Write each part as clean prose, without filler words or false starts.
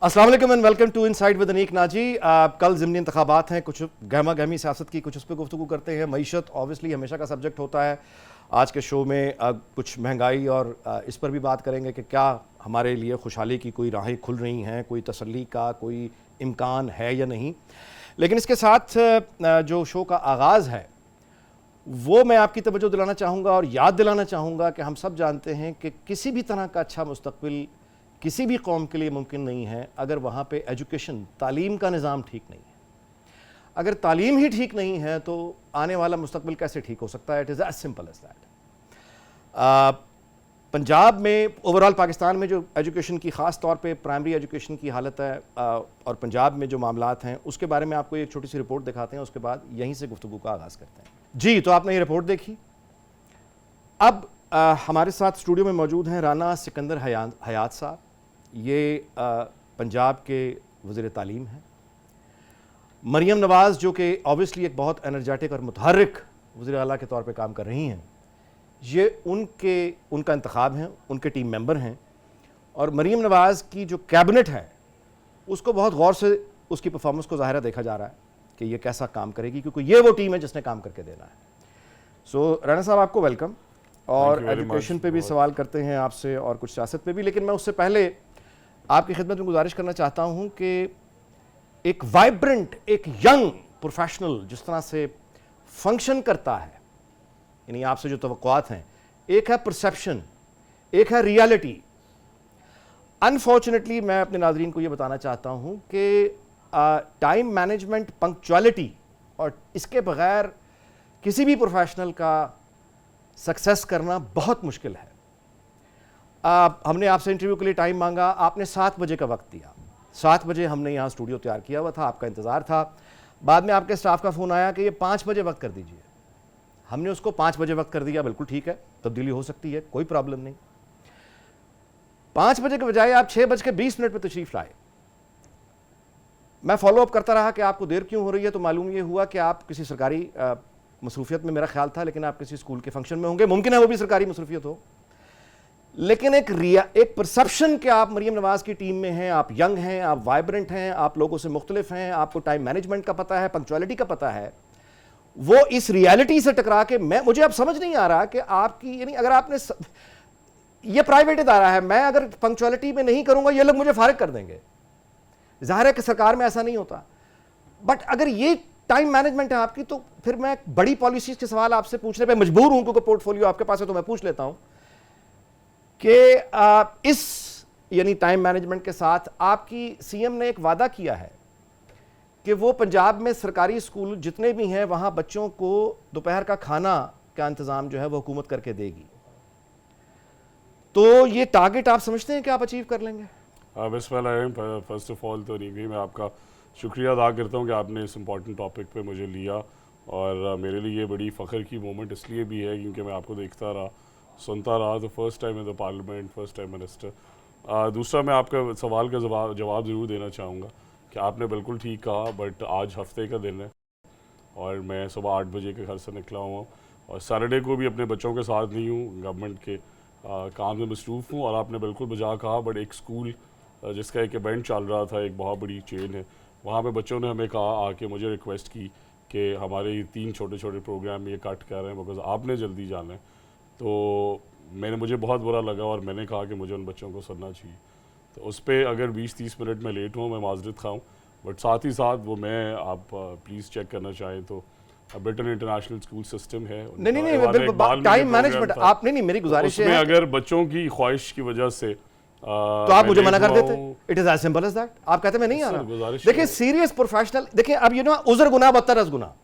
अस्सलाम वालेकुम and welcome to inside with Aneeq Naji. कल ज़िमनी इंतखाबात हैं, कुछ गहमा गहमी सियासत की, कुछ उस पर गुफ्तगू करते हैं। मईशत ऑब्वियसली हमेशा का सब्जेक्ट होता है। आज के शो में कुछ महंगाई और इस पर भी बात करेंगे कि क्या हमारे लिए खुशहाली की कोई राहें खुल रही हैं, कोई तसल्ली का कोई इम्कान है या नहीं। लेकिन इसके साथ जो शो का आगाज़ है वो मैं आपकी तवज्जो दिलाना चाहूँगा और याद दिलाना चाहूँगा कि हम सब जानते हैं कि किसी भी तरह का अच्छा मुस्तकबिल किसी भी कौम के लिए मुमकिन नहीं है अगर वहाँ पे एजुकेशन, तालीम का निज़ाम ठीक नहीं है। अगर तालीम ही ठीक नहीं है तो आने वाला मुस्तकबिल कैसे ठीक हो सकता है? It is as simple as that. Punjab में, ओवरऑल पाकिस्तान में जो एजुकेशन की ख़ास तौर पे प्राइमरी एजुकेशन की हालत है और पंजाब में जो मामलात हैं उसके बारे में आपको एक छोटी सी रिपोर्ट दिखाते हैं, उसके बाद यहीं से गुफ्तगू का आगाज़ करते हैं। जी, तो आपने ये रिपोर्ट देखी। अब हमारे साथ स्टूडियो में मौजूद हैं राना सिकंदर हयात साहब। ये पंजाब के वज़ीर तालीम हैं। मरियम नवाज़ जो कि ऑब्वियसली एक बहुत एनर्जेटिक और मुतहर्रिक वज़ीर आला के तौर पे काम कर रही हैं, ये उनका इंतखाब हैं, उनके टीम मेंबर हैं। और मरियम नवाज़ की जो कैबिनेट है उसको बहुत गौर से उसकी परफॉर्मेंस को ज़ाहिर देखा जा रहा है कि ये कैसा काम करेगी, क्योंकि ये वो टीम है जिसने काम करके देना है। सो राना साहब, आपको वेलकम। और एजुकेशन पे भी सवाल करते हैं आपसे और कुछ सियासत पे भी, लेकिन मैं उससे पहले आपकी खिदमत में गुजारिश करना चाहता हूं कि एक वाइब्रेंट, एक यंग प्रोफेशनल जिस तरह से फंक्शन करता है, यानी आपसे जो तवक्कुआत हैं, एक है परसेप्शन, एक है रियलिटी। अनफॉर्चुनेटली मैं अपने नाज़रीन को यह बताना चाहता हूं कि टाइम मैनेजमेंट, पंक्चुअलिटी और इसके बगैर किसी भी प्रोफेशनल का सक्सेस करना बहुत मुश्किल है। हमने आपसे इंटरव्यू के लिए टाइम मांगा, आपने 7 बजे का वक्त दिया। 7 बजे हमने यहाँ स्टूडियो तैयार किया हुआ था, आपका इंतज़ार था। बाद में आपके स्टाफ का फ़ोन आया कि ये 5 बजे वक्त कर दीजिए। हमने उसको 5 बजे वक्त कर दिया। बिल्कुल ठीक है, तब्दीली हो सकती है, कोई प्रॉब्लम नहीं। 5 बजे के बजाय आप 6:20 पर तशरीफ़ लाए। मैं फॉलो अप करता रहा कि आपको देर क्यों हो रही है, तो मालूम ये हुआ कि आप किसी सरकारी मसरूफियत में, मेरा ख्याल था, लेकिन आप किसी स्कूल के फंक्शन में होंगे। मुमकिन है वो भी सरकारी मसरूफियत हो, लेकिन एक परसेप्शन कि आप मरियम नवाज़ की टीम में हैं, आप यंग हैं, आप वाइब्रेंट हैं, आप लोगों से मुख्तलिफ हैं, आपको टाइम मैनेजमेंट का पता है, पंक्चुअलिटी का पता है, वो इस रियलिटी से टकरा के मुझे अब समझ नहीं आ रहा कि आपकी, यानी अगर आपने ये प्राइवेट इदारा है, मैं अगर पंक्चुअलिटी में नहीं करूंगा ये लोग मुझे फारिग कर देंगे। जाहिर है कि सरकार में ऐसा नहीं होता, बट अगर ये टाइम मैनेजमेंट है आपकी, तो फिर मैं बड़ी पॉलिसीज के सवाल आपसे पूछने पे मजबूर हूं, क्योंकि पोर्टफोलियो आपके पास है, तो मैं पूछ लेता हूं कि इस यानी टाइम मैनेजमेंट के साथ आपकी सीएम ने एक वादा किया है कि वो पंजाब में सरकारी स्कूल जितने भी हैं वहां बच्चों को दोपहर का खाना का इंतजाम जो है वो हुकूमत करके देगी। तो ये टारगेट आप समझते हैं कि आप अचीव कर लेंगे? फर्स्ट ऑफ ऑल तो नहीं, मैं आपका शुक्रिया अदा करता हूँ कि आपने इस इम्पॉर्टेंट टॉपिक पे मुझे लिया, और मेरे लिए ये बड़ी फ़ख्र की मोमेंट इसलिए भी है क्योंकि मैं आपको देखता रहा, सुनता रहा, तो first time in the parliament, first time minister. दूसरा, मैं आपका सवाल का जवाब ज़रूर देना चाहूँगा कि आपने बिल्कुल ठीक कहा, बट आज हफ्ते का दिन है और मैं सुबह 8 बजे के घर से निकला हुआ, और सैटरडे को भी अपने बच्चों के साथ नहीं हूँ, गवर्नमेंट के काम में मसरूफ़ हूँ। और आपने बिल्कुल बजा कहा, बट एक स्कूल जिसका एक इवेंट चल रहा था, एक बहुत बड़ी चेन है, वहाँ पे बच्चों ने हमें कहा, आके मुझे रिक्वेस्ट की कि हमारे ये 3 छोटे छोटे प्रोग्राम ये कट कर रहे हैं बिकॉज आपने जल्दी जाना है। तो मुझे बहुत बुरा लगा और मैंने कहा कि मुझे उन बच्चों को सुनना चाहिए। तो उस पर अगर 20-30 मिनट में लेट हूँ, मैं माजरत खाऊँ, बट साथ ही साथ वो मैं आप प्लीज़ चेक करना चाहें तो ब्रिटेन इंटरनेशनल स्कूल सिस्टम है, नहीं, टाइम मैनेजमेंट आप नहीं, मेरी गुजारिश है अगर बच्चों की ख्वाहिश की वजह से तो आप मुझे मना कर देते। It is as simple as that. आप कहते मैं नहीं आ रहा। देखिए, सीरियस प्रोफेशनल, देखिए अब ये ना उज़र गुना बदतर अज़ गुना।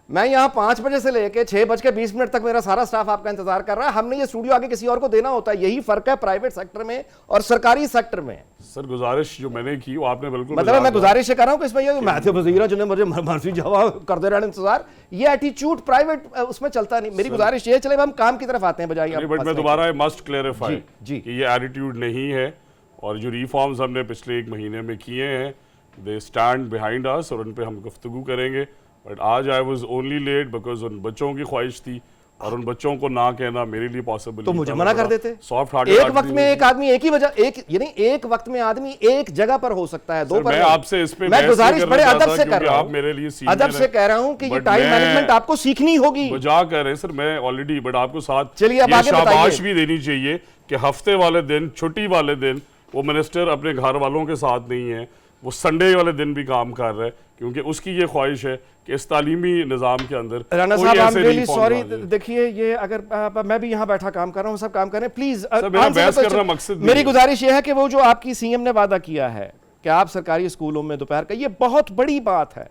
मैं यहाँ 5 बजे से लेके 6:20 तक मेरा सारा स्टाफ आपका इंतजार कर रहा है। हमने ये स्टूडियो आगे किसी और को देना होता है। यही फर्क है प्राइवेट सेक्टर में और सरकारी सेक्टर में। सर, गुजारिश जो मैंने की वो आपने बिल्कुल, मतलब मैं गुजारिश कर रहा हूँ कि इसमें ये मैं वज़ीर जिन्हें मुझे मर्जी जवाब करते रहने इंतजार, ये एटीट्यूड प्राइवेट उसमें चलता नहीं। मेरी गुजारिश ये, चले हम काम की तरफ आते हैं बजाय। बट मैं दोबारा मस्ट क्लेरिफाई कि ये एटीट्यूड नहीं है, और जो रिफॉर्म्स हमने पिछले 1 महीने में किए हैं, दे स्टैंड बिहाइंड अस, और उन पर हम गुफ्तगू करेंगे। बट आज I was only late because उन बच्चों की ख्वाहिश थी, और उन बच्चों को ना कहना मेरे लिए पॉसिबल तो मुझे मना कर देते। सॉफ्ट एक वक्त में एक आदमी एक ही वजह यानी एक वक्त में आदमी एक जगह पर हो सकता है, दो पर मैं नहीं। आपसे इस पे मैं गुजारिश बड़े अदब से कर रहा आप मेरे लिए हूं, अदब से कह रहा हूं कि ये but टाइम मैं- मैनेजमेंट आपको सीखनी होगी। मजाक कर रहे हैं सर, मैं ऑलरेडी बट आपको साथ चलिए, अब ये आगे बताइए। शाबाश भी देनी चाहिए कि हफ्ते वाले दिन, छुट्टी वाले दिन वो मिनिस्टर अपने घर वालों के साथ नहीं है, वो संडे वाले दिन भी काम कर रहा है, क्योंकि उसकी ये ख्वाहिश है कि इस तालीमी निज़ाम के अंदर राना कोई साहब, आई एम ऐसे रियली reforms सॉरी। आ जाए। देखिए, ये अगर मैं भी यहाँ बैठा काम कर रहा हूँ, सब काम कर रहे हैं, प्लीज मेरा बहस करना मकसद नहीं मेरी है। गुजारिश ये है कि वो जो आपकी सीएम ने वादा किया है कि आप सरकारी स्कूलों में दोपहर का, ये बहुत बड़ी बात है,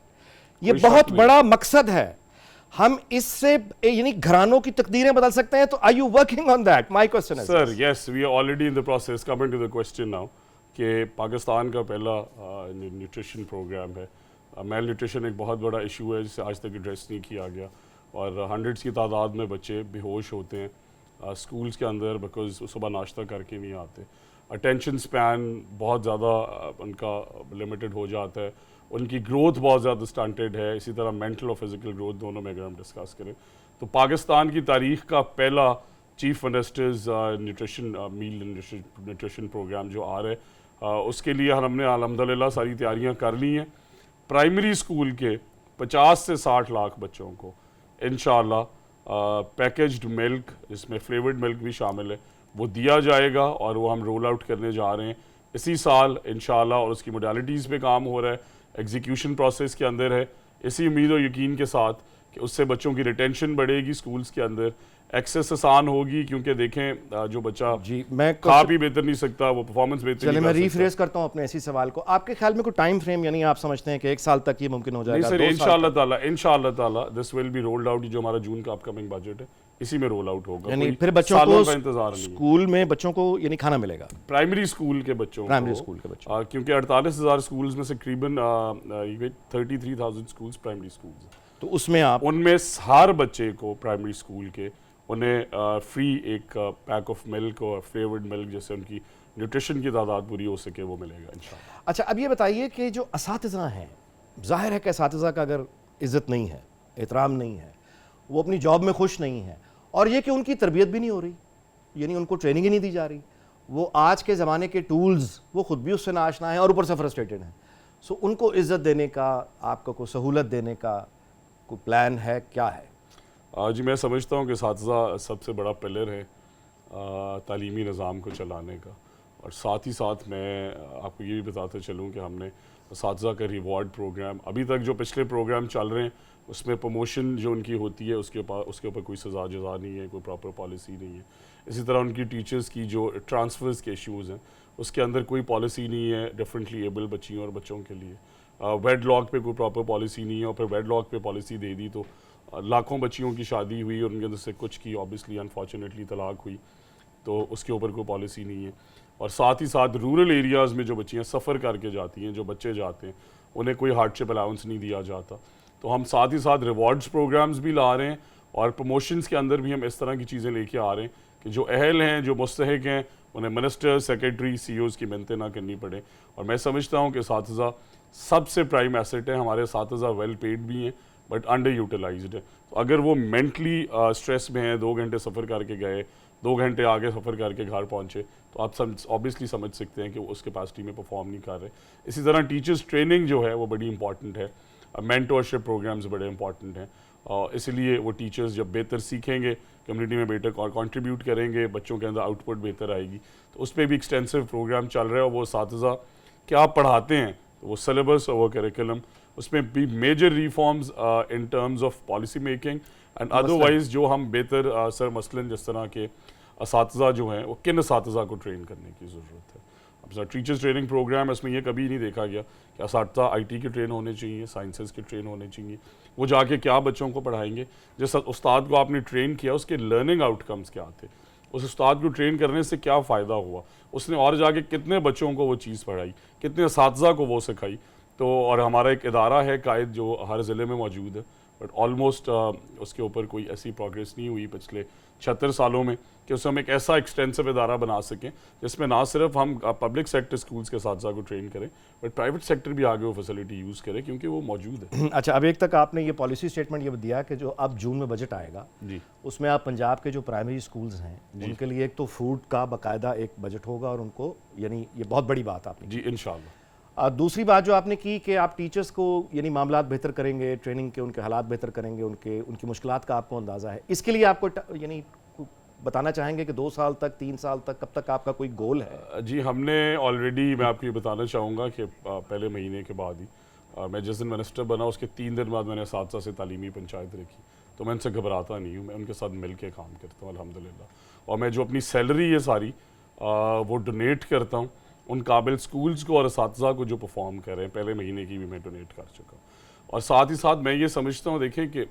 ये कोई शक बहुत नहीं। बड़ा मकसद है। हम इससे यानी घरानों की तकदीरें बदल सकते हैं, तो are you working on that? My question is sir yes, we are already in the process. Coming to the question now कि पाकिस्तान का पहला न्यूट्रिशन प्रोग्राम है। मेल न्यूट्रिशन एक बहुत बड़ा इशू है जिसे आज तक एड्रेस नहीं किया गया, और हंड्रेड्स की तादाद में बच्चे बेहोश होते हैं स्कूल्स के अंदर बिकॉज सुबह नाश्ता करके नहीं आते। अटेंशन स्पैन बहुत ज़्यादा उनका लिमिटेड हो जाता है, उनकी ग्रोथ बहुत ज़्यादा स्टंटेड है, इसी तरह मेंटल और फिजिकल ग्रोथ दोनों में अगर हम डिस्कस करें तो पाकिस्तान की तारीख का पहला चीफ मिनिस्टर्स न्यूट्रिशन मील न्यूट्रिशन प्रोग्राम जो आ रहा है, उसके लिए हमने अल्हम्दुलिल्लाह सारी तैयारियां कर ली हैं। प्राइमरी स्कूल के 50 से 60 लाख बच्चों को इंशाल्लाह पैकेज्ड मिल्क, जिसमें फ्लेवर्ड मिल्क भी शामिल है, वो दिया जाएगा और वो हम रोल आउट करने जा रहे हैं इसी साल इंशाल्लाह, और उसकी मोडालिटीज़ पे काम हो रहा है, एग्जीक्यूशन प्रोसेस के अंदर है। इसी उम्मीद और यकीन के साथ कि उससे बच्चों की रिटेंशन बढ़ेगी, स्कूल्स के अंदर एक्सेस आसान होगी, क्योंकि देखें जो बच्चा जी, मैं खा भी बेहतर नहीं सकता, वो परफॉर्मेंस बेहतर चलिए नहीं मैं कर सकता। रीफ्रेज करता हूं अपने इसी सवाल को। आपके ख्याल में कोई टाइम फ्रेम, यानी आप समझते हैं कि 1 साल तक ये मुमकिन हो नहीं जाएगा? सर, 2 साल इंशाल्लाह ताला this will be rolled out. जो हमारा जून का अपकमिंग बजट है इसी में रोल आउट होगा, यानी कोई फिर बच्चों सालों को का इंतजार नहीं है। स्कूल में बच्चों को यानी खाना मिलेगा? प्राइमरी स्कूल के बच्चों प्राइमरी को, स्कूल के बच्चों क्योंकि 48,000 स्कूल्स में से तकरीबन 33,000 स्कूल्स प्राइमरी स्कूल्स हैं, तो उसमें आप उनमें हर बच्चे को प्राइमरी स्कूल के उन्हें फ्री एक पैक ऑफ मिल्क और फ्लेवर्ड मिल्क, जैसे उनकी न्यूट्रिशन की तादाद पूरी हो सके, वो मिलेगा इंशाल्लाह। अच्छा, अब ये बताइए कि जो असातिज़ा हैं, जाहिर है कि असातिज़ा का अगर इज़्ज़त नहीं है, एहतराम नहीं है, वो अपनी जॉब में खुश नहीं है, और ये कि उनकी तरबियत भी नहीं हो रही, यानी उनको ट्रेनिंग ही नहीं दी जा रही, वो आज के ज़माने के टूल्स वो ख़ुद भी उससे नाआशना है और ऊपर से फ्रस्ट्रेटेड हैं। सो उनको इज़्ज़त देने का, आपको कोई सहूलत देने का कोई प्लान है, क्या है? जी, मैं समझता हूँ कि असातिज़ा सबसे बड़ा पिलर है तालीमी निज़ाम को चलाने का, और साथ ही साथ मैं आपको ये भी बताता चलूँ कि हमने असातिज़ा का रिवॉर्ड प्रोग्राम, अभी तक जो पिछले प्रोग्राम चल रहे हैं उसमें प्रमोशन जो उनकी होती है उसके ऊपर कोई सज़ा जज़ा नहीं है, कोई प्रॉपर पॉलिसी नहीं है। इसी तरह उनकी टीचर्स की जो ट्रांसफ़र्स के इश्यूज़ हैं उसके अंदर कोई पॉलिसी नहीं है डिफरेंटली एबल बच्चियों और बच्चों के लिए। वेड लॉक पे कोई प्रॉपर पॉलिसी नहीं है, और फिर वेड लॉक पे पॉलिसी दे दी तो लाखों बच्चियों की शादी हुई और उनके अंदर से कुछ की ऑब्वियसली अनफॉर्चुनेटली तलाक हुई, तो उसके ऊपर कोई पॉलिसी नहीं है। और साथ ही साथ रूरल एरियाज़ में जो बच्चियाँ सफ़र करके जाती हैं, जो बच्चे जाते हैं, उन्हें कोई हार्डशिप अलाउंस नहीं दिया जाता। तो हम साथ ही साथ रिवॉर्ड्स प्रोग्राम्स भी ला रहे हैं, और प्रमोशंस के अंदर भी हम इस तरह की चीज़ें लेके आ रहे हैं कि जो अहल हैं, जो मुस्तहिक हैं, उन्हें मिनिस्टर, सेक्रेटरी, CEOs की मिन्नतें ना करनी पड़े। और मैं समझता हूँ कि असातिज़ा सबसे प्राइम एसेट है। हमारे असातिज़ा वेल पेड भी हैं बट अंडर यूटिलाइज्ड है। तो अगर वो मेंटली स्ट्रेस में हैं, 2 घंटे सफ़र करके गए, 2 घंटे आगे सफ़र करके घर पहुँचे, तो आप ऑब्वियसली समझ सकते हैं कि वो उस कैपेसिटी में परफॉर्म नहीं कर रहे। इसी तरह टीचर्स ट्रेनिंग जो है वो बड़ी इंपॉर्टेंट है, मेंटरशिप प्रोग्राम्स बड़े इंपॉर्टेंट हैं, और इसलिए वो टीचर्स जब बेहतर सीखेंगे, कम्युनिटी में बेहतर कंट्रीब्यूट करेंगे, बच्चों के अंदर आउटपुट बेहतर आएगी। तो उस पर भी एक्सटेंसिव प्रोग्राम चल रहा है, और वो असातिज़ा क्या पढ़ाते हैं, तो वो सिलेबस और वो करिकुलम, उसमें भी major reforms in terms of policy making and otherwise जो हम बेहतर सर मसलन जिस तरह के असातिज़ा जो हैं वो किन असातिज़ा को ट्रेन करने की ज़रूरत है। अब सर टीचर्स ट्रेनिंग प्रोग्राम, इसमें यह कभी नहीं देखा गया कि असातिज़ा IT के ट्रेन होने चाहिए, साइंसेस के ट्रेन होने चाहिए, वो जाके क्या बच्चों को पढ़ाएंगे। जिस उस्ताद को आपने ट्रेन किया उसके लर्निंग आउटकम्स क्या थे, उस उस्ताद को ट्रेन करने से क्या फ़ायदा हुआ, उसने और जाके कितने बच्चों को वो चीज़ पढ़ाई, कितने असातिज़ा को वो सिखाई। तो और हमारा एक इदारा है कायद जो हर ज़िले में मौजूद है, बट ऑलमोस्ट उसके ऊपर कोई ऐसी प्रोग्रेस नहीं हुई पिछले 76 सालों में कि उससे हम एक ऐसा एक्सटेंसिव इदारा बना सकें जिसमें ना सिर्फ हम पब्लिक सेक्टर स्कूल्स के साथ को ट्रेन करें बट प्राइवेट सेक्टर भी आगे वो फैसिलिटी यूज़ करे क्योंकि वो मौजूद है। अच्छा, अब एक तक आपने ये पॉलिसी स्टेटमेंट ये दिया कि जो अब जून में बजट आएगा जी उसमें आप पंजाब के जो प्राइमरी स्कूल्स हैं उनके लिए एक तो फूड का बाकायदा एक बजट होगा और उनको, यानी ये बहुत बड़ी बात आपने जी इंशाल्लाह। दूसरी बात जो आपने की कि आप टीचर्स को यानी मामलात बेहतर करेंगे, ट्रेनिंग के उनके हालात बेहतर करेंगे, उनकी मुश्किलात का आपको अंदाज़ा है। इसके लिए आपको यानी बताना चाहेंगे कि 2 साल तक, 3 साल तक, कब तक आपका कोई गोल है? जी हमने ऑलरेडी, मैं आपको ये बताना चाहूँगा कि पहले महीने के बाद ही मैं जिस दिन मिनिस्टर बना उसके 3 दिन बाद मैंने साथ से तालीमी पंचायत रखी, तो मैं उनसे घबराता नहीं हूँ, मैं उनके साथ मिल के काम करता हूँ अल्हम्दुलिल्लाह। और मैं जो अपनी सैलरी है सारी वो डोनेट करता हूँ उन काबिल स्कूल्स को और असातिज़ा को जो परफॉर्म कर रहे हैं, पहले महीने की भी मैं डोनेट कर चुका हूँ। और साथ ही साथ मैं ये समझता हूँ, देखें कि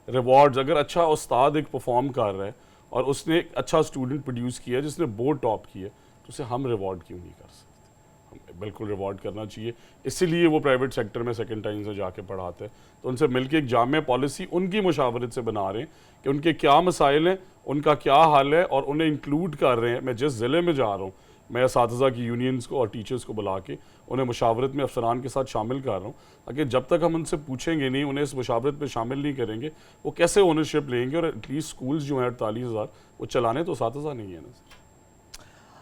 रिवॉर्ड्स, अगर अच्छा उस्ताद एक परफॉर्म कर रहा है और उसने एक अच्छा स्टूडेंट प्रोड्यूस किया जिसने बोर्ड टॉप किया तो उसे हम रिवॉर्ड क्यों नहीं कर सकते? हम बिल्कुल रिवॉर्ड करना चाहिए। इसीलिए वो प्राइवेट सेक्टर में सेकंड टाइम से जाके पढ़ाते हैं, तो उनसे मिलकर एक जामे पॉलिसी उनकी मुशावरत से बना रहे हैं कि उनके क्या मसाइल हैं, उनका क्या हाल है, और उन्हें इंक्लूड कर रहे हैं। मैं जिस ज़िले में जा रहा हूँ मैं असातिज़ा की यूनियंस को और टीचर्स को बुला के उन्हें मुशावरत में अफसरान के साथ शामिल कर रहा हूँ, ताकि जब तक हम उनसे पूछेंगे नहीं, उन्हें इस मुशावरत में शामिल नहीं करेंगे, वो कैसे ओनरशिप लेंगे। और एटलीस्ट स्कूल्स जो हैं 48,000 वो चलाने तो असातिज़ा नहीं है ना।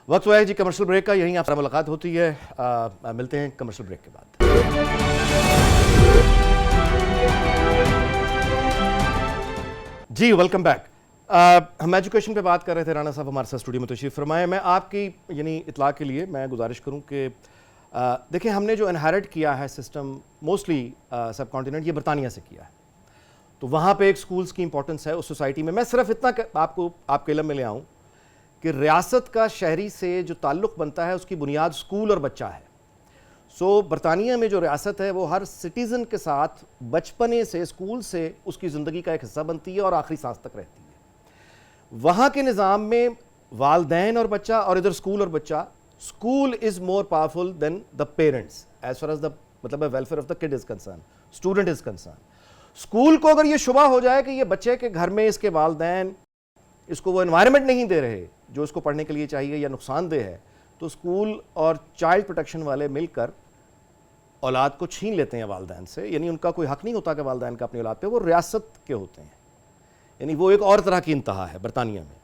वक्त हुआ है जी कमर्शियल ब्रेक का, यहीं आपसे मुलाकात होती है। मिलते हैं कमर्शियल ब्रेक के बाद। जी वेलकम बैक। हम एजुकेशन पे बात कर रहे थे, राणा साहब हमारे साथ स्टूडियो में तशरीफ फरमाए। मैं आपकी यानी इतला के लिए मैं गुजारिश करूं कि देखिए हमने जो इनहेरिट किया है सिस्टम मोस्टली सब कॉन्टिनेंट, ये बरतानिया से किया है, तो वहाँ पे एक स्कूल्स की इंपॉर्टेंस है उस सोसाइटी में। मैं सिर्फ इतना आपको आपके इल्म में ले आऊँ कि रियासत का शहरी से जो ताल्लुक़ बनता है उसकी बुनियाद स्कूल और बच्चा है। सो बरतानिया में जो रियासत है वो हर सिटीज़न के साथ बचपने से स्कूल से उसकी ज़िंदगी का एक हिस्सा बनती है और आखिरी सांस तक रहती है। वहाँ के निज़ाम में वालदैन और बच्चा, और इधर स्कूल और बच्चा, school is more powerful than the parents as far as the मतलब welfare of the kid is concern, student is concern. School को अगर ये शुबा हो जाए कि ये बच्चे के घर में इसके वालदैन इसको वो एनवायरनमेंट नहीं दे रहे जो इसको पढ़ने के लिए चाहिए या नुकसानदेह है, तो स्कूल और चाइल्ड प्रोटेक्शन वाले मिलकर औलाद को छीन लेते हैं वालदैन से। यानी उनका कोई हक नहीं होता कि वालदैन का अपनी औलाद पे, वो रियासत के होते हैं। यानी वो एक और तरह की इंतहा है बरतानिया में।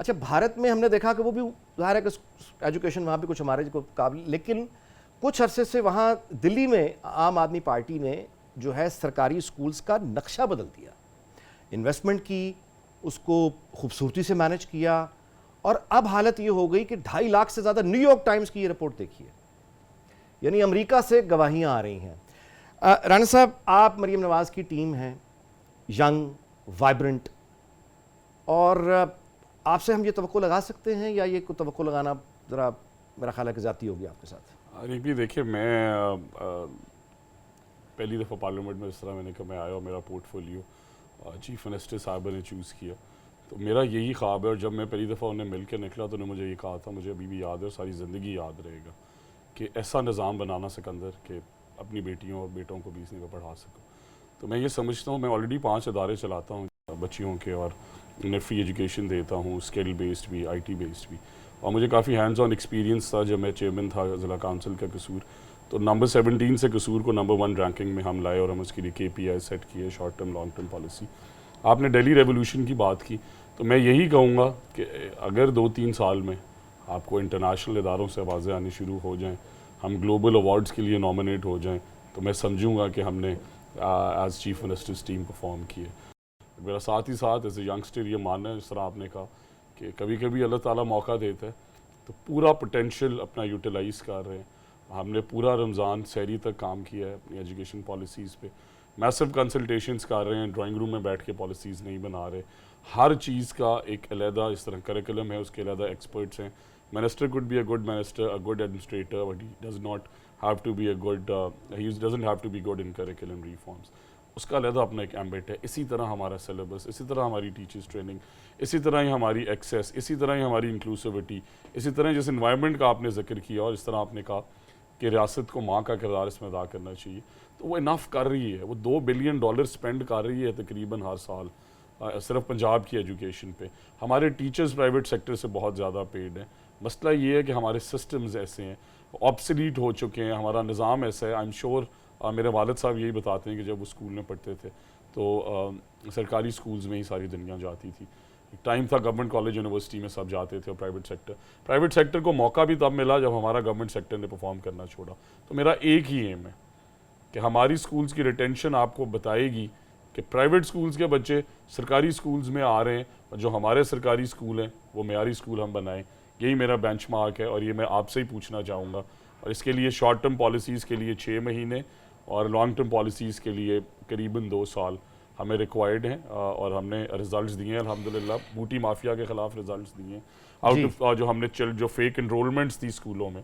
अच्छा, भारत में हमने देखा कि वो भी ज़ाहिर है कि एजुकेशन वहाँ भी कुछ हमारे को काबिल, लेकिन कुछ अरसे से वहाँ दिल्ली में आम आदमी पार्टी ने जो है सरकारी स्कूल्स का नक्शा बदल दिया, इन्वेस्टमेंट की, उसको खूबसूरती से मैनेज किया, और अब हालत ये हो गई कि 2.5 लाख से ज़्यादा, न्यूयॉर्क टाइम्स की ये रिपोर्ट देखिए, यानी अमेरिका से गवाहियाँ आ रही हैं। राणा साहब, आप मरीम नवाज़ की टीम हैं, यंग, वाइब्रेंट, और आपसे हम ये तवक्को लगा सकते हैं या ये तवक्को लगाना ज़रा मेरा ख्याल है कि ज़्यादती होगी आपके साथ? अरे देखिए, मैं पहली दफ़ा पार्लियामेंट में इस तरह मैंने कहा मैं आया और मेरा पोर्टफोलियो चीफ मिनिस्टर साहब ने चूज़ किया, तो मेरा यही ख्वाब है। और जब मैं पहली दफ़ा उन्हें मिल के निकला तो उन्होंने मुझे ये कहा था, मुझे अभी भी याद है, सारी ज़िंदगी याद रहेगा, कि ऐसा निज़ाम बनाना सिकंदर कि अपनी बेटियों और बेटों को भी इसमें पढ़ा सकूँ। तो मैं ये समझता हूँ, मैं ऑलरेडी 5 इदारे चलाता हूँ बच्चियों के, और उन्हें फ्री एजुकेशन देता हूँ, स्किल बेस्ड भी, IT बेस्ड भी, और मुझे काफ़ी हैंड्स ऑन एक्सपीरियंस था। जब मैं चेयरमैन था ज़िला काउंसिल का कसूर, तो नंबर 17 से कसूर को नंबर 1 रैंकिंग में हम लाए, और हम उसके लिए KPI सेट किए, short term long term policy. आपने दिल्ली रेवोल्यूशन की बात की, तो मैं यही कहूँगा कि अगर 2-3 साल में आपको इंटरनेशनल इदारों से आवाज़ें आनी शुरू हो जाएँ, हम ग्लोबल अवार्ड्स के लिए नॉमिनेट हो जाएँ, तो मैं समझूंगा कि हमने as chief minister's team perform किए। मेरा साथ ही साथ एज ए यंगस्टर ये मानना है, जिस तरह आपने कहा कि कभी कभी अल्लाह ताला मौका देता है तो पूरा पोटेंशियल अपना यूटिलाइज़ कर रहे हैं। हमने पूरा रमज़ान सहरी तक काम किया है अपनी एजुकेशन पॉलिसीज़ पे, मैसिव कंसल्टेशंस कर रहे हैं, ड्राइंग रूम में बैठ के पॉलिसीज़ नहीं बना रहे, हर चीज़ का एक अलहदा इस तरह करिकुलम है, उसके अलहदा एक्सपर्ट्स हैं। Minister could be a good minister, a good administrator, but he does not have to be a good, he doesn't have to be good in curriculum reforms. उसका अलहदा अपना एक एम्बिट है। इसी तरह हमारा सिलेबस, इसी तरह हमारी टीचर्स ट्रेनिंग, इसी तरह ही हमारी एक्सेस, इसी तरह ही हमारी इंक्लूसिविटी, इसी तरह जिस इन्वायरमेंट का आपने जिक्र किया और इस तरह आपने कहा कि रियासत को माँ का किरदार इसमें अदा करना चाहिए, तो वो इनफ कर रही है, वो $2 बिलियन स्पेंड कर रही है तकरीबन हर साल सिर्फ पंजाब की एजुकेशन पे। हमारे टीचर्स प्राइवेट सेक्टर से बहुत ज़्यादा पेड हैं। मसला ये है कि हमारे सिस्टम्स ऐसे हैं, ऑब्सलीट हो चुके हैं, हमारा निज़ाम ऐसा है। आई एम श्योर मेरे वालिद साहब यही बताते हैं कि जब वो स्कूल में पढ़ते थे तो सरकारी स्कूल्स में ही सारी दुनिया जाती थी। टाइम था गवर्नमेंट कॉलेज यूनिवर्सिटी में सब जाते थे, और प्राइवेट सेक्टर को मौका भी तब मिला जब हमारा गवर्नमेंट सेक्टर ने परफॉर्म करना छोड़ा। तो मेरा एक ही एम है कि हमारी स्कूल्स की रिटेंशन आपको बताएगी कि प्राइवेट स्कूल्स के बच्चे सरकारी स्कूल्स में आ रहे हैं, और जो हमारे सरकारी स्कूल हैं वो मेयारी स्कूल हम बनाएं। यही मेरा बेंचमार्क है, और ये मैं आपसे ही पूछना चाहूँगा। और इसके लिए शॉर्ट टर्म पॉलिसीज़ के लिए 6 महीने और लॉन्ग टर्म पॉलिसीज़ के लिए करीबन 2 साल हमें रिक्वायर्ड हैं, और हमने रिजल्ट्स दिए हैं अल्हम्दुलिल्लाह। बूटी माफिया के ख़िलाफ़ रिजल्ट्स दिए हैं आउट ऑफ जो हमने जो फेक इनरोलमेंट्स थी स्कूलों में,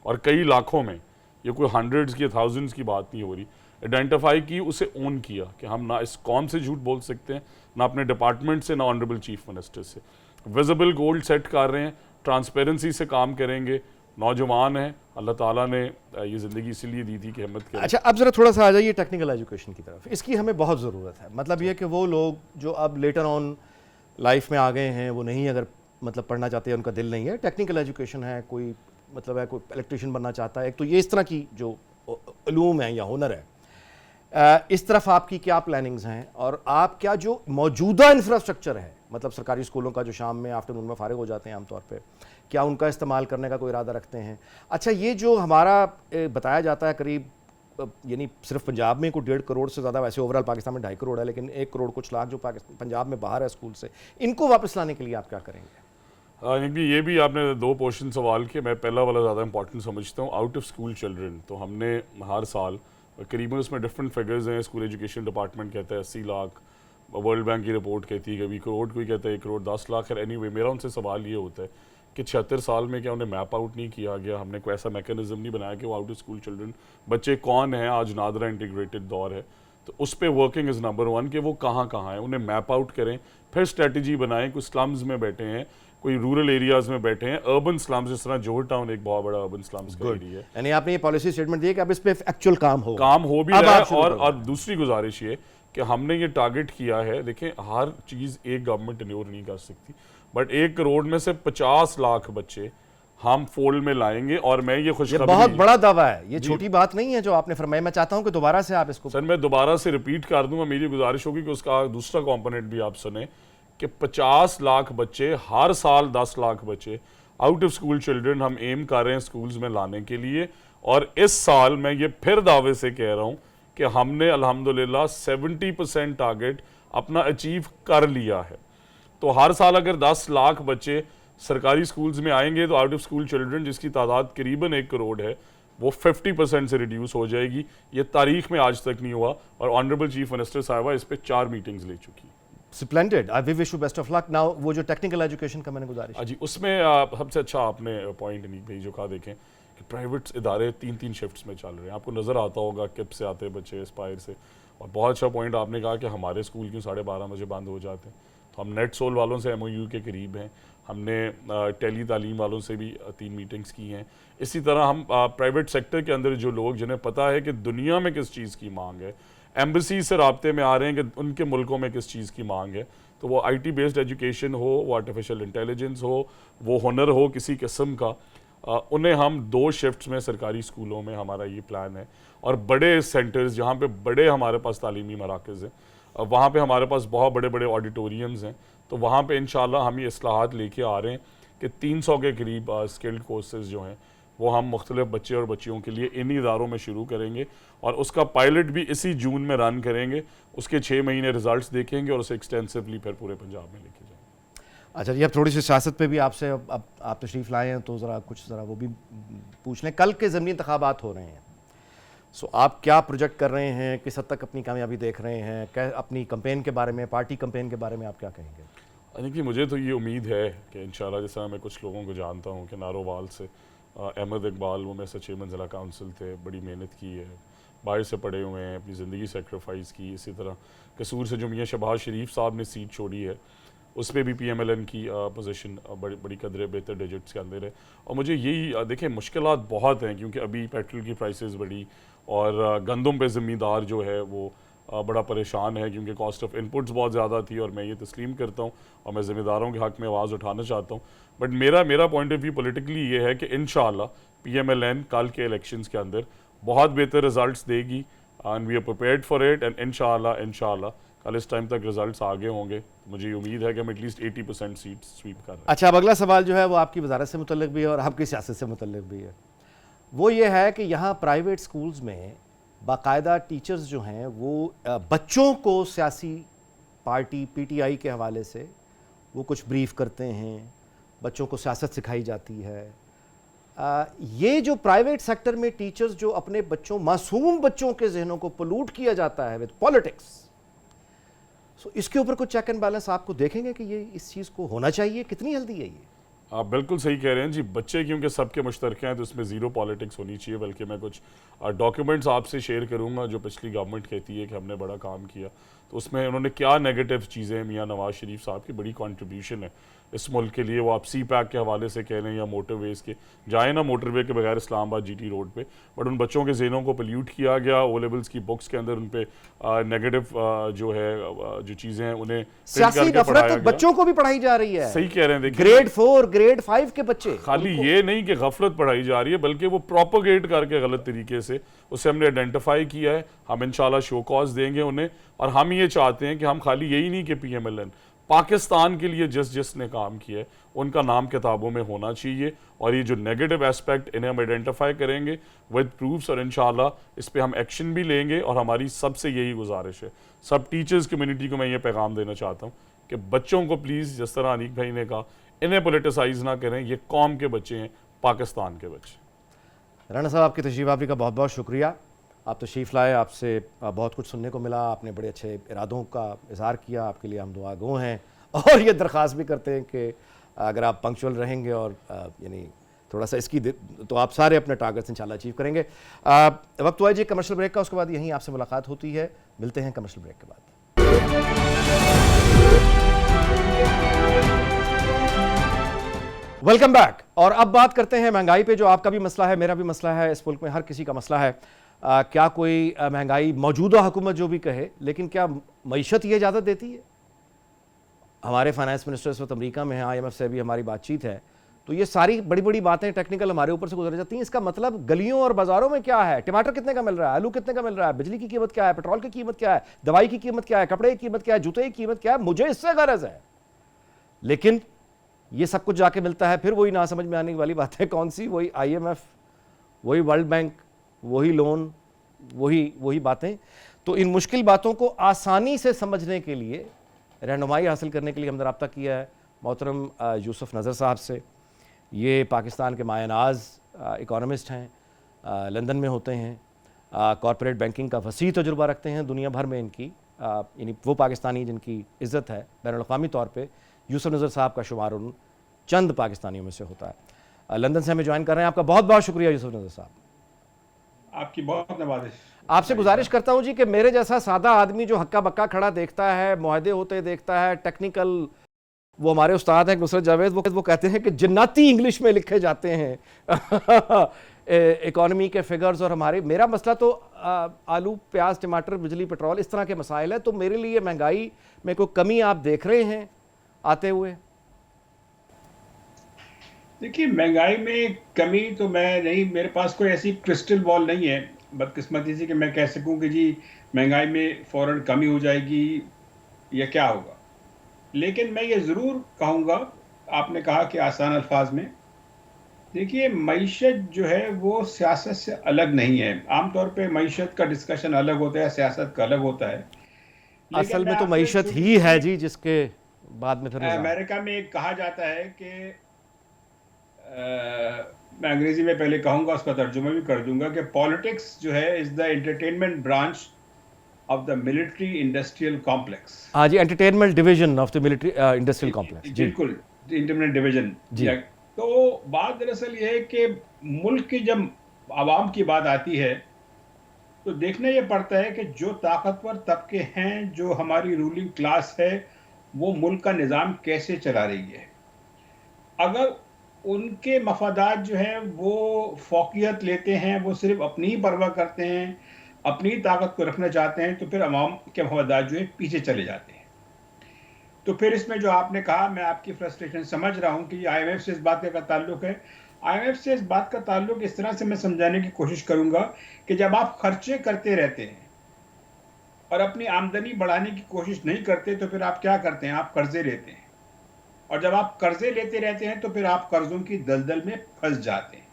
और कई लाखों में, ये कोई हंड्रेड्स की थाउजेंड्स की बात नहीं हो रही, आइडेंटिफाई की, उसे ओन किया कि हम ना इस कौम से झूठ बोल सकते हैं, ना अपने डिपार्टमेंट से, ना ऑनरेबल चीफ मिनिस्टर से। विजिबल गोल्ड सेट कर रहे हैं, ट्रांसपेरेंसी से काम करेंगे। नौजवान हैं, अल्लाह ताला ने ये ज़िंदगी इसीलिए दी थी कि हिम्मत करें। अच्छा, अब ज़रा थोड़ा सा आ जाइए टेक्निकल एजुकेशन की तरफ। इसकी हमें बहुत ज़रूरत है। मतलब ये कि वो लोग जो अब लेटर ऑन लाइफ में आ गए हैं, वो नहीं अगर मतलब पढ़ना चाहते हैं, उनका दिल नहीं है, टेक्निकल एजुकेशन है, कोई मतलब है कोई इलेक्ट्रीशियन बनना चाहता है, एक तो ये इस तरह की जो उलूम है या हुनर है, इस तरफ आपकी क्या प्लानिंग्स हैं, और आप क्या जो मौजूदा इंफ्रास्ट्रक्चर है, मतलब सरकारी स्कूलों का जो शाम में आफ्टरनून में फारिग हो जाते हैं आमतौर पे, क्या उनका इस्तेमाल करने का कोई इरादा रखते हैं? अच्छा, ये जो हमारा बताया जाता है करीब यानी सिर्फ पंजाब में कोई 1.5 करोड़ से ज़्यादा, वैसे ओवरऑल पाकिस्तान में 2.5 करोड़ है, लेकिन 1 करोड़ कुछ लाख जो पंजाब में बाहर है स्कूल से, इनको वापस लाने के लिए आप क्या करेंगे? ये भी आपने 2 पोर्शन सवाल किए। मैं पहला वाला ज़्यादा इंपॉर्टेंट समझता हूँ। आउट ऑफ स्कूल चिल्ड्रन, तो हमने हर साल करीबन, उसमें डिफरेंट फिगर्स हैं। स्कूल एजुकेशन डिपार्टमेंट कहता है 80 लाख, वर्ल्ड बैंक की रिपोर्ट कहती है कभी करोड़, कोई कहता है 1 करोड़ 10 लाख। है एनीवे, मेरा उनसे सवाल ये होता है कि 76 साल में क्या उन्हें मैप आउट नहीं किया गया? हमने कोई ऐसा मैकेनिज्म नहीं बनाया कि वो आउट ऑफ स्कूल चिल्ड्रन बच्चे कौन हैं? आज नादरा इंटीग्रेटेड दौर है, तो उस पर वर्किंग इज़ नंबर 1 कि वो कहाँ कहाँ हैं, उन्हें मैप आउट करें, फिर स्ट्रेटजी बनाएं। कुछ स्लम्स में बैठे हैं, कोई रूरल एरियाज़ में बैठे हैं, अर्बन स्लम्स, जिस तरह जोहर टाउन एक बहुत बड़ा अर्बन स्लम्स का एरिया है। यानी आपने ये पॉलिसी स्टेटमेंट दिया कि अब इस पे एक्चुअल काम हो भी रहा है। और दूसरी गुजारिश ये कि हमने ये टारगेट किया है, देखें हर चीज़ एक गवर्नमेंट इग्नोर नहीं कर सकती, बट 1 करोड़ में से 50 लाख बच्चे हम फोल्ड में लाएंगे। और मैं ये खुशखबरी, बहुत बड़ा दावा है, ये छोटी बात नहीं है जो आपने फरमाया। मैं चाहता हूं कि दोबारा से आप इसको, सर मैं दोबारा से रिपीट कर दूंगा, मेरी गुजारिश होगी कि उसका दूसरा कंपोनेंट भी आप सुने, कि 50 लाख बच्चे हर साल, 10 लाख बच्चे आउट ऑफ स्कूल चिल्ड्रन हम एम कर रहे हैं स्कूल्स में लाने के लिए। और इस साल मैं ये फिर दावे से कह रहा हूँ कि हमने अल्हम्दुलिल्लाह 70% टारगेट अपना अचीव कर लिया है। तो हर साल अगर 10 लाख बच्चे सरकारी स्कूल्स में आएंगे, तो आउट ऑफ स्कूल चिल्ड्रन जिसकी तादाद करीबन 1 करोड़ है, वो 50% से रिड्यूस हो जाएगी। ये तारीख में आज तक नहीं हुआ, और ऑनरेबल चीफ मिनिस्टर साहिबा इस पे 4 मीटिंग्स ले चुकी है। Splendid, I wish you best of luck. Now वो जो टेक्निकल एजुकेशन का मैंने गुजारिश, जी, उसमें सबसे अच्छा आपने पॉइंट नहीं भेजो कहा, देखें कि प्राइवेट इदारे 3-3 शिफ्ट्स में चल रहे हैं। आपको नज़र आता होगा किप से आते बच्चे, एस्पायर से। और बहुत अच्छा पॉइंट आपने कहा कि हमारे स्कूल क्यों 12:30 बजे बंद हो जाते हैं। तो हम नेट सोल वालों से MOU के करीब हैं, हमने टेली तालीम वालों से भी 3 मीटिंग्स की हैं। इसी तरह हम प्राइवेट सेक्टर के अंदर जो लोग जिन्हें पता है कि दुनिया में किस चीज़ की मांग है, एम्बेसी से राब्ते में आ रहे हैं कि उनके मुल्कों में किस चीज़ की मांग है, तो वो IT बेस्ड एजुकेशन हो, वो आर्टिफिशियल इंटेलिजेंस हो, वो हुनर हो किसी किस्म का, उन्हें हम 2 शिफ्ट्स में सरकारी स्कूलों में, हमारा ये प्लान है। और बड़े सेंटर्स जहाँ पे बड़े हमारे पास तालीमी मराकज़ हैं, वहाँ पे हमारे पास बहुत बड़े बड़े ऑडिटोरियम्स हैं, तो वहाँ पे इंशाल्लाह हम ये इस्लाहात लेके आ रहे हैं कि 300 के करीब स्किल्ड कोर्सेज जो हैं वो हम मुख्तलिफ बच्चे और बच्चियों के लिए इन इदारों में शुरू करेंगे, और उसका पायलट भी इसी जून में रन करेंगे। उसके 6 महीने रिजल्ट्स देखेंगे और उसे एक्सटेंसिवली फिर पूरे पंजाब में लेके जाएंगे। अच्छा जी, अब थोड़ी सी सियासत पे भी आपसे, अब आप तशरीफ़ लाए हैं तो ज़रा वो भी पूछ लें। कल के ज़मीनी इंतखाबात हो रहे हैं, सो आप क्या प्रोजेक्ट कर रहे हैं, किस हद तक अपनी कामयाबी देख रहे हैं, क्या अपनी कंपेन के बारे में, पार्टी कंपेन के बारे में आप क्या कहेंगे? देखिए, मुझे तो ये उम्मीद है कि इंशाल्लाह, जैसा मैं कुछ लोगों को जानता हूँ कि नारोवाल से अहमद इकबाल, वो मेरे सचिव मंजिला काउंसिल थे, बड़ी मेहनत की है, बाहर से पढ़े हुए हैं, अपनी ज़िंदगी सेक्रीफाइस की। इसी तरह कसूर से जो मियाँ शहबाज शरीफ साहब ने सीट छोड़ी है, उस पर भी PMLN की पोजीशन बड़ी बड़ी कदरे बेहतर डिजिट्स के अंदर है। और मुझे यही देखें, मुश्किलात बहुत हैं क्योंकि अभी पेट्रोल की प्राइसेस बढ़ी और गंदम पे ज़मींदार जो है वो बड़ा परेशान है क्योंकि कॉस्ट ऑफ इनपुट्स बहुत ज़्यादा थी। और मैं ये तस्लीम करता हूँ और मैं ज़िम्मेदारों के हक़ में आवाज़ उठाना चाहता हूँ। बट मेरा पॉइंट ऑफ व्यू पॉलिटिकली ये है कि इंशाअल्लाह PMLN कल के इलेक्शंस के अंदर बहुत बेहतर रिजल्ट्स देगी and we are prepared for it. And इंशाअल्लाह कल इस टाइम तक रिजल्ट्स आगे होंगे। मुझे उम्मीद है कि हम एटलीस्ट 80% सीट स्वीप कर रहे हैं। अच्छा, अब अगला सवाल जो है वो आपकी वजारत से मुतल्लिक भी है और आपकी सियासत से मुतल्लिक भी है। वो ये है कि यहाँ प्राइवेट स्कूल्स में बाकायदा टीचर्स जो हैं वो बच्चों को सियासी पार्टी PTI के हवाले से वो कुछ ब्रीफ करते हैं, बच्चों को सियासत सिखाई जाती है। ये जो प्राइवेट सेक्टर में टीचर्स जो अपने बच्चों, मासूम बच्चों के जहनों को पोल्यूट किया जाता है विद पॉलिटिक्स, सो इसके ऊपर कुछ चेक एंड बैलेंस आपको देखेंगे कि ये इस चीज़ को होना चाहिए? कितनी जल्दी है ये? आप बिल्कुल सही कह रहे हैं जी। बच्चे क्योंकि सबके मुश्तरके हैं तो इसमें ज़ीरो पॉलिटिक्स होनी चाहिए। बल्कि मैं कुछ डॉक्यूमेंट्स आपसे शेयर करूंगा जो पिछली गवर्नमेंट कहती है कि हमने बड़ा काम किया, तो उसमें उन्होंने क्या नेगेटिव चीज़ें, मियां नवाज शरीफ साहब की बड़ी कंट्रीब्यूशन है इस मुल्क के लिए। वो आप CPAC के हवाले से कह लें या मोटरवेज़ के, जाए ना मोटरवे के बगैर इस्लामाबाद GT रोड पे, बट उन बच्चों के जहनों को पोल्यूट किया गया। O लेवल्स की बुक्स के अंदर उन पे नेगेटिव जो है जो चीज़ें हैं उन्हें सियासी नफरत तो बच्चों को भी पढ़ाई जा रही है। सही कह रहे हैं। देखिए, ग्रेड 4 ग्रेड 5 के बच्चे, खाली ये नहीं कि गफलत पढ़ाई जा रही है बल्कि वो प्रोपोगेट करके गलत तरीके से उसे हमने आइडेंटिफाई किया है। हम इंशाल्लाह शो कॉज देंगे उन्हें। और हम ये चाहते हैं कि हम खाली यही नहीं कि PMLN पाकिस्तान के लिए जिसने काम किया है उनका नाम किताबों में होना चाहिए। और ये जो नेगेटिव एस्पेक्ट इन्हें हम आइडेंटिफाई करेंगे विद प्रूफ्स और इंशाल्लाह इस पे हम एक्शन भी लेंगे। और हमारी सबसे यही गुजारिश है, सब टीचर्स कम्युनिटी को मैं ये पैगाम देना चाहता हूँ कि बच्चों को प्लीज़, जिस तरह अनीक भाई ने कहा, इन्हें पोलिटिसाइज ना करें। ये कौम के बच्चे हैं, पाकिस्तान के बच्चे। राणा साहब, आपकी तशरीफ़ आवरी का बहुत बहुत शुक्रिया। आप तशरीफ़ लाए, आपसे बहुत कुछ सुनने को मिला। आपने बड़े अच्छे इरादों का इज़हार किया, आपके लिए हम दुआ गो हैं। और ये दरख्वास्त भी करते हैं कि अगर आप पंक्चुअल रहेंगे और यानी थोड़ा सा इसकी तो आप सारे अपने टारगेट्स इंशाल्लाह अचीव करेंगे। वक्त हुआ है जी कमर्शियल ब्रेक का, उसके बाद यहीं आपसे मुलाकात होती है। मिलते हैं कमर्शियल ब्रेक के बाद। Welcome back. और अब बात करते हैं महंगाई पे, जो आपका भी मसला है, मेरा भी मसला है, इस मुल्क में हर किसी का मसला है। क्या कोई महंगाई, मौजूदा हुकूमत जो भी कहे, लेकिन क्या मईशत ये इजाज़त देती है? हमारे फाइनेंस मिनिस्टर इस वक्त अमरीका में हैं, IMF से भी हमारी बातचीत है, तो ये सारी बड़ी बड़ी बातें टेक्निकल हमारे ऊपर से गुजर जाती हैं। इसका मतलब गलियों और बाजारों में क्या है? टमाटर कितने का मिल रहा है, आलू कितने का मिल रहा है, बिजली की कीमत क्या है, पेट्रोल की कीमत क्या है, दवाई की कीमत क्या है, कपड़े की कीमत क्या है, जूते की कीमत क्या है, मुझे इससे गरज है। लेकिन ये सब कुछ जाके मिलता है फिर वही ना समझ में आने वाली बातें। कौन सी? वही IMF, वही वर्ल्ड बैंक, वही लोन, वही बातें। तो इन मुश्किल बातों को आसानी से समझने के लिए, रहनुमाई हासिल करने के लिए हमने रब्ता किया है मोहतरम यूसुफ नज़र साहब से। ये पाकिस्तान के मायनाज इकोनॉमिस्ट हैं, लंदन में होते हैं, कॉरपोरेट बैंकिंग का वसी तजुर्बा रखते हैं दुनिया भर में। इनकी यानी वो पाकिस्तानी जिनकी इज़्ज़त है बैनुल-अक़वामी तौर पे, यूसुफ नज़र साहब का शुमार उन चंद पाकिस्तानियों में से होता है। लंदन से हमें ज्वाइन कर रहे हैं। आपका बहुत बहुत शुक्रिया यूसुफ नज़र साहब। आपकी बहुत नवाजिश। आपसे गुजारिश करता हूं जी कि मेरे जैसा सादा आदमी जो हक्का बक्का खड़ा देखता है, मुआहदे होते देखता है, टेक्निकल, वो हमारे उस्ताद हैं नुसरत जावेद, वो कहते हैं कि जिन्नाती इंग्लिश में लिखे जाते हैं इकोनॉमी के फिगर्स। और मेरा मसला तो आलू, प्याज, टमाटर, बिजली, पेट्रोल, इस तरह के मसाइल है। तो मेरे लिए महंगाई में कोई कमी आप देख रहे हैं आते हुए? देखिए, महंगाई में कमी तो मैं नहीं, मेरे पास कोई ऐसी क्रिस्टल बॉल नहीं है बदकिस्मती से कि मैं कह सकूं कि जी महंगाई में फौरन कमी हो जाएगी या क्या होगा। लेकिन मैं ये ज़रूर कहूँगा, आपने कहा कि आसान अल्फाज में, देखिए मईशत जो है वो सियासत से अलग नहीं है। आमतौर पे मईशत का डिस्कशन अलग होता है, सियासत का अलग होता है। असल में तो मईशत ही है जी, जिसके बाद में फिर अमेरिका में एक कहा जाता है कि मैं अंग्रेजी में पहले कहूंगा, उसका तर्जुमा भी कर दूंगा, कि पॉलिटिक्स जो है is the entertainment branch of the military industrial complex. हाँ जी, entertainment division of the military industrial complex. बिल्कुल, इंटरटेनमेंट डिवीजन जी। तो बात दरअसल ये है कि मुल्क की जब आवाम की बात आती है तो देखना ये पड़ता है कि जो ताकतवर तबके हैं, जो हमारी रूलिंग क्लास है, वो मुल्क का निज़ाम कैसे चला रही है। अगर उनके मफादात जो हैं वो फ़ौक़ियत लेते हैं, वो सिर्फ़ अपनी ही परवाह करते हैं, अपनी ताकत को रखना चाहते हैं, तो फिर अवाम के मफादात जो है पीछे चले जाते हैं। तो फिर इसमें जो आपने कहा, मैं आपकी फ्रस्ट्रेशन समझ रहा हूँ कि आईएमएफ से इस बात का ताल्लुक है। आईएमएफ से इस बात का ताल्लुक इस तरह से मैं समझाने की कोशिश करूँगा कि जब आप खर्चे करते रहते हैं और अपनी आमदनी बढ़ाने की कोशिश नहीं करते, तो फिर आप क्या करते हैं? आप कर्ज़े लेते हैं, और जब आप कर्ज़े लेते रहते हैं तो फिर आप कर्ज़ों की दलदल में फँस जाते हैं।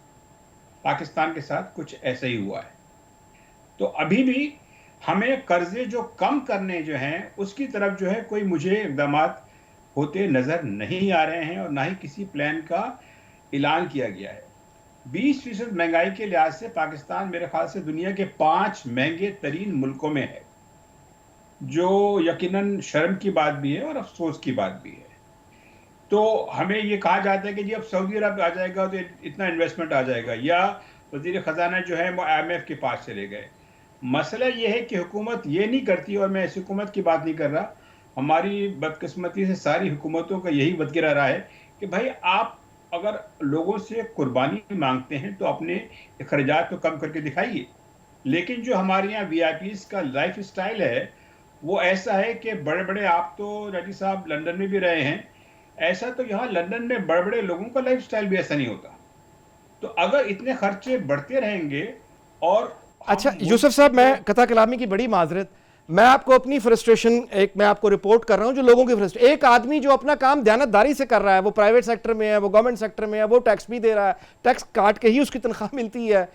पाकिस्तान के साथ कुछ ऐसा ही हुआ है। तो अभी भी हमें कर्ज़े जो कम करने जो हैं, उसकी तरफ जो है कोई मुझे इक़दामात होते नज़र नहीं आ रहे हैं, और ना ही किसी प्लान का ऐलान किया गया है। 20% महंगाई के लिहाज से पाकिस्तान मेरे ख़्याल से दुनिया के 5 महंगे तरीन मुल्कों में है, जो यकीनन शर्म की बात भी है और अफ़सोस की बात भी है। तो हमें ये कहा जाता है कि जी अब सऊदी अरब आ जाएगा तो इतना इन्वेस्टमेंट आ जाएगा, या वज़ीर ख़ज़ाना जो है वो IMF के पास चले गए। मसला ये है कि हुकूमत ये नहीं करती, और मैं इस हुकूमत की बात नहीं कर रहा, हमारी बदकिस्मती से सारी हुकूमतों का यही वतीरा रहा है कि भाई आप अगर लोगों से कुर्बानी मांगते हैं तो अपने अखराजात को कम करके दिखाइए। लेकिन जो हमारे यहाँ VIPs का लाइफ स्टाइल है वो ऐसा है कि बड़े-बड़े, आप तो राजी साहब लंदन में भी रहे हैं, ऐसा तो यहाँ लंदन में बड़े-बड़े लोगों का लाइफ स्टाइल भी ऐसा नहीं होता। तो अगर इतने खर्चे बढ़ते रहेंगे और अच्छा यूसुफ साहब, मैं कथा कलामी की बड़ी माजरत, मैं आपको अपनी फ्रस्ट्रेशन मैं आपको रिपोर्ट कर रहा हूं जो लोगों की फ्रस्ट्रेशन। एक आदमी जो अपना काम दयानतदारी से कर रहा है, वो प्राइवेट सेक्टर में है, वो गवर्नमेंट सेक्टर में है, वो टैक्स भी दे रहा है, टैक्स काट के ही उसकी तनख्वाह मिलती है,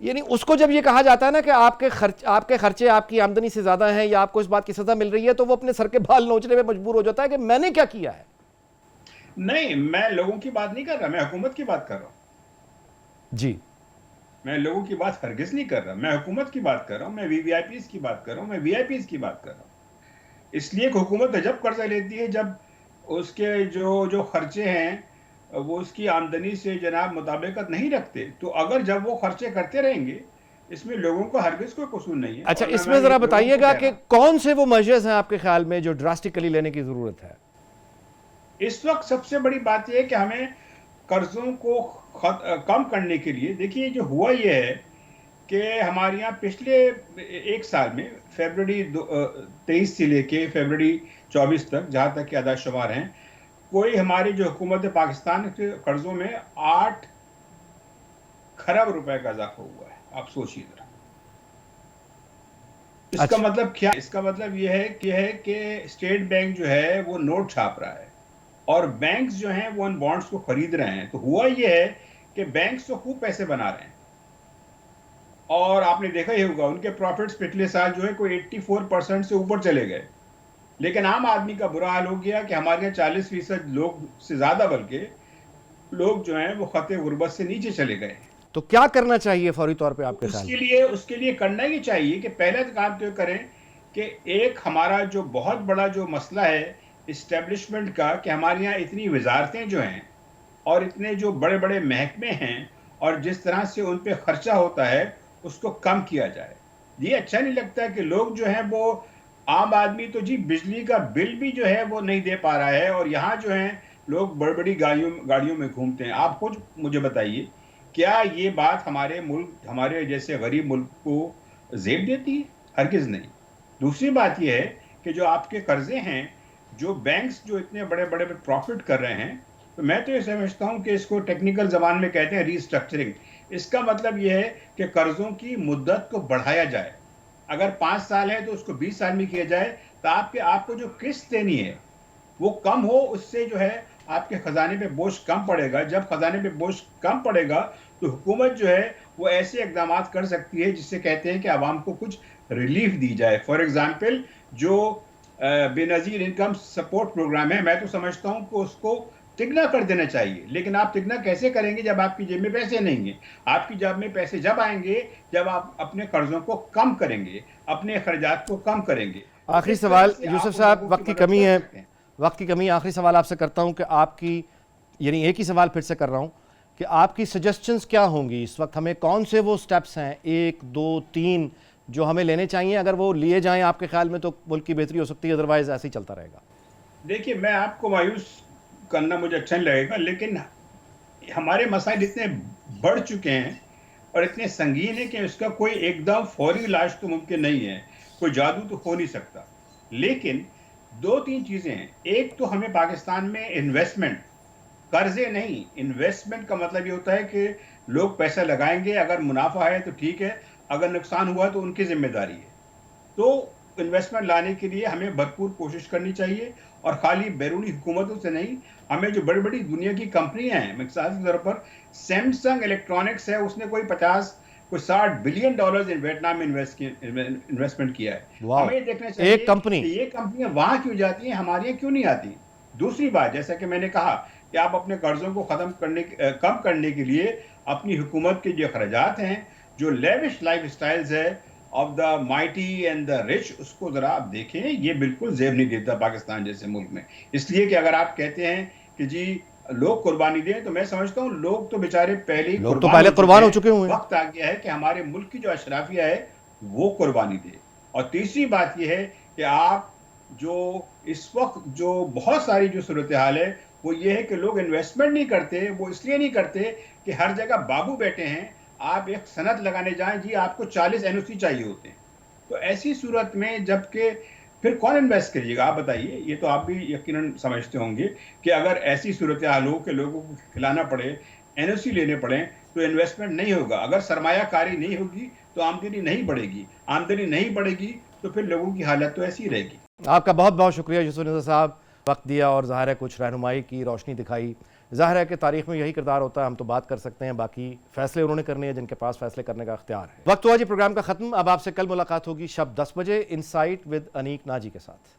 यानी उसको जब ये कहा जाता है ना कि आपके खर्चे आपकी आमदनी से ज्यादा हैं या आपको इस बात की सजा मिल रही है, तो वो अपने सर के बाल नोचने में मजबूर हो जाता है कि मैंने क्या किया है। नहीं, मैं लोगों की बात नहीं कर रहा, मैं हुकूमत की बात कर रहा हूं जी। मैं लोगों की बात हरगिज नहीं कर रहा, मैं हुकूमत की बात कर रहा हूं, मैं VIPs की बात कर रहा हूं, मैं VIPs की बात कर रहा हूं। इसलिए हुकूमत जब कर्जा लेती है, जब उसके जो खर्चे हैं वो उसकी आमदनी से जनाब मुताबिकत नहीं रखते, तो अगर जब वो खर्चे करते रहेंगे, इसमें लोगों को हरगिज कोई कसूर नहीं है। अच्छा, इसमें जरा बताइएगा कि कौन से वो मेजर्स हैं आपके ख्याल में जो ड्रास्टिकली लेने की जरूरत है? इस वक्त सबसे बड़ी बात यह है कि हमें कर्जों को कम करने के लिए, देखिए जो हुआ ये है कि हमारे यहाँ पिछले एक साल में फरवरी 23 से लेके फरवरी 24 तक, जहाँ तक कि आदाद शुमार हैं, कोई हमारी जो हुकूमत पाकिस्तान के कर्जों में 8 खरब रुपए का इजाफा हुआ है। आप सोचिए जरा, इसका मतलब क्या? इसका मतलब यह है कि स्टेट बैंक जो है वो नोट छाप रहा है और बैंक्स जो हैं वो उन बॉन्ड्स को खरीद रहे हैं। तो हुआ ये है कि बैंक्स तो खूब पैसे बना रहे हैं, और आपने देखा ही होगा उनके प्रॉफिट्स पिछले साल जो है कोई 84% से ऊपर चले गए। लेकिन आम आदमी का बुरा हाल हो गया कि हमारे यहाँ 40% लोग से ज्यादा, बल्कि लोग जो हैं वो खते गुर्बत से नीचे चले गए। तो क्या करना चाहिए फौरी तौर पे आपके ख्याल? उसके लिए करना ही चाहिए कि पहले तो काम तो करें कि एक हमारा जो बहुत बड़ा जो मसला है इस्टेब्लिशमेंट का, कि हमारे यहाँ इतनी वजारतें जो हैं और इतने जो बड़े बड़े महकमे हैं और जिस तरह से उन पे खर्चा होता है उसको कम किया जाए। ये अच्छा नहीं लगता कि लोग जो हैं वो, आम आदमी तो जी बिजली का बिल भी जो है वो नहीं दे पा रहा है, और यहाँ जो है लोग बड़ी बड़ी गाड़ियों में घूमते हैं। आप खुद मुझे बताइए, क्या ये बात हमारे मुल्क, हमारे जैसे गरीब मुल्क को जेब देती है? हरगिज नहीं। दूसरी बात यह है कि जो आपके कर्जे हैं, जो बैंक्स जो इतने बड़े बड़े प्रॉफिट कर रहे हैं, तो मैं तो ये समझता हूं कि इसको टेक्निकल जबान में कहते हैं रीस्ट्रक्चरिंग। इसका मतलब यह है कि कर्जों की मुद्दत को बढ़ाया जाए। अगर 5 साल है तो उसको 20 साल में किया जाए, तो आपको जो किस्त देनी है वो कम हो, उससे जो है आपके खजाने पे बोझ कम पड़ेगा। जब खजाने पे बोझ कम पड़ेगा तो हुकूमत जो है वो ऐसे इकदाम कर सकती है जिससे कहते हैं कि आवाम को कुछ रिलीफ दी जाए। फॉर एग्जाम्पल, जो बेनजीर इनकम सपोर्ट प्रोग्राम है, मैं तो समझता हूं कि उसको तिगना कर देना चाहिए। लेकिन आप तिगना कैसे करेंगे जब आपकी जेब में पैसे नहीं है? आपकी जेब में पैसे जब आएंगे जब आप अपने कर्जों को कम करेंगे, अपने अखराजात को कम करेंगे। आखिरी सवाल यूसुफ साहब, वक्त की कमी है, वक्त की कमी, आखिरी सवाल आपसे करता हूं कि आपकी, यानी एक ही सवाल फिर से कर रहा हूं कि आपकी सजेशंस क्या होंगी इस वक्त? हमें कौन से वो स्टेप्स हैं, 1, 2, 3 जो हमें लेने चाहिए? अगर वो लिए जाएं आपके ख्याल में तो मुल्क की बेहतरी हो सकती है, अदरवाइज ऐसे ही चलता रहेगा। देखिए, मैं आपको मायूस करना मुझे अच्छा नहीं लगेगा, लेकिन हमारे मसाइल इतने बढ़ चुके हैं और इतने संगीन है कि उसका कोई एकदम फौरी इलाज तो मुमकिन नहीं है, कोई जादू तो हो नहीं सकता। लेकिन 2-3 चीज़ें हैं। एक तो हमें पाकिस्तान में इन्वेस्टमेंट, कर्ज़े नहीं, इन्वेस्टमेंट का मतलब ये होता है कि लोग पैसा लगाएँगे, अगर मुनाफ़ा है तो ठीक है, अगर नुकसान हुआ तो उनकी ज़िम्मेदारी है। तो इन्वेस्टमेंट लाने के लिए हमें भरपूर कोशिश करनी चाहिए और खाली बैरूनी हुकूमतों से नहीं, हमें जो बड़ी-बड़ी दुनिया की कंपनियाँ हैं, मिसाल के तौर पर सैमसंग इलेक्ट्रॉनिक्स है, उसने कोई 60 बिलियन डॉलर्स इन वियतनाम में इन्वेस्टमेंट किया है। वाह, हमें ये देखना चाहिए एक कंपनी। कि ये कंपनियाँ वहाँ क्यों जाती हैं, हमारे यहाँ क्यों नहीं आती। दूसरी बात, जैसा कि मैंने कहा कि आप अपने कर्ज़ों को कम करने के लिए अपनी हुकूमत के जो अखराजात हैं, जो लेविश लाइफ़स्टाइल्स है of the mighty and the rich, उसको जरा आप देखें। ये बिल्कुल जेब नहीं देता पाकिस्तान जैसे मुल्क में। इसलिए कि अगर आप कहते हैं कि जी लोग कुर्बानी दें, तो मैं समझता हूँ लोग तो बेचारे पहले ही लोग तो पहले कुर्बान हो चुके हुए हैं। वक्त आ गया है कि हमारे मुल्क की जो अशराफिया है वो कुर्बानी दे। और तीसरी बात ये है कि आप जो इस वक्त जो बहुत सारी जो सूरत हाल है वो ये है कि लोग इन्वेस्टमेंट नहीं करते। वो इसलिए नहीं करते कि हर जगह बाबू बैठे हैं। आप एक सनद लगाने जाएं, जी आपको 40 एनओसी चाहिए होते हैं। तो ऐसी सूरत में जबकि फिर कौन इन्वेस्ट करिएगा, आप बताइए। ये तो आप भी यकीनन समझते होंगे कि अगर ऐसी सूरत हाल हो कि लोगों को खिलाना पड़े, एनओसी लेने पड़े, तो इन्वेस्टमेंट नहीं होगा। अगर सरमायाकारी नहीं होगी तो आमदनी नहीं बढ़ेगी। आमदनी नहीं बढ़ेगी तो फिर लोगों की हालत तो ऐसी ही रहेगी। आपका बहुत बहुत शुक्रिया यूसुफ निज़र साहब, वक्त दिया और ज़ाहिर है कुछ रहनुमाई की, रोशनी दिखाई। ज़ाहिर है कि तारीख में यही किरदार होता है, हम तो बात कर सकते हैं, बाकी फैसले उन्होंने करने हैं जिनके पास फैसले करने का अख्तियार है। वक्त हुआ जी प्रोग्राम का ख़त्म। अब आपसे कल मुलाकात होगी शब 10 बजे इनसाइट विद अनीक नाजी के साथ।